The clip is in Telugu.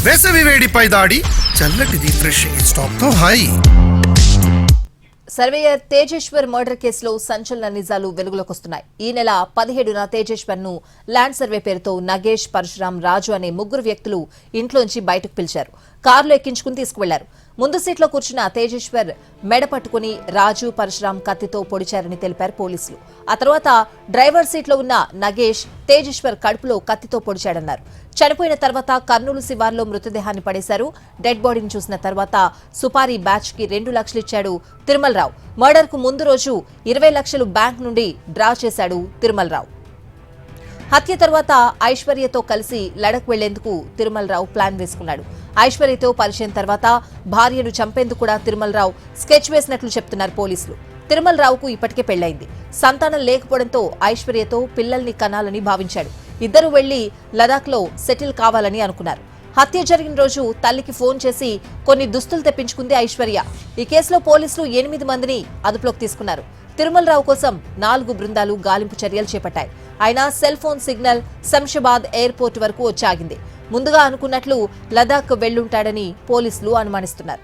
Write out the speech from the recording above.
వేసవి వేడిపై దాడి, చల్లటి రిఫ్రెషింగ్ స్టాప్ తో హాయి. సర్వేయర్ తేజేశ్వర్ మర్డర్ కేసులో సంచలన నిజాలు వెలుగులోకి వస్తున్నాయి. ఈ నెల 17న తేజేశ్వర్ ను ల్యాండ్ సర్వే పేరుతో నగేష్, పరశురాం, రాజు అనే ముగ్గురు వ్యక్తులు ఇంట్లోంచి బయటకు పిలిచారు. కారులో ఎక్కించుకుని తీసుకువెళ్లారు. ముందు సీట్లో కూర్చున్న తేజేశ్వర్ మెడ పట్టుకుని రాజు, పరశురాం కత్తితో పొడిచారని తెలిపారు పోలీసులు. ఆ తర్వాత డ్రైవర్ సీట్లో ఉన్న నగేష్ తేజేశ్వర్ కడుపులో కత్తితో పొడిచాడన్నారు. చనిపోయిన తర్వాత కర్నూలు శివార్లో మృతదేహాన్ని పడేశారు. డెడ్ బాడీని చూసిన తర్వాత సుపారీ బ్యాచ్ కి 2 లక్షలు ఇచ్చాడు తిరుమలరావు. మర్డర్ కు ముందు రోజు 20 లక్షలు బ్యాంక్ నుండి డ్రా చేశాడు తిరుమలరావు. హత్య తర్వాత ఐశ్వర్యతో కలిసి లడక్ వెళ్లేందుకు తిరుమలరావు ప్లాన్ వేసుకున్నాడు. ఐశ్వర్యతో పరిచయం తర్వాత భార్యను చంపేందుకు కూడా తిరుమలరావు స్కెచ్ వేసినట్లు చెప్తున్నారు పోలీసులు. తిరుమలరావుకు ఇప్పటికే పెళ్లైంది. సంతానం లేకపోవడంతో ఐశ్వర్యతో పిల్లల్ని కనాలని భావించాడు. ఇద్దరు వెళ్లి లదాఖ్లో సెటిల్ కావాలని అనుకున్నారు. హత్య జరిగిన రోజు తల్లికి ఫోన్ చేసి కొన్ని దుస్తులు తెప్పించుకుంది ఐశ్వర్య. ఈ కేసులో పోలీసులు 8 మందిని అదుపులోకి తీసుకున్నారు. తిరుమలరావు కోసం 4 బృందాలు గాలింపు చర్యలు చేపట్టాయి. ఆయన cell phone signal Shamshabad airport వరకు వచ్చాగింది. ముందుగా అనుకున్నట్లు లదాఖ్ వెళ్లుంటాడని పోలీసులు అనుమానిస్తున్నారు.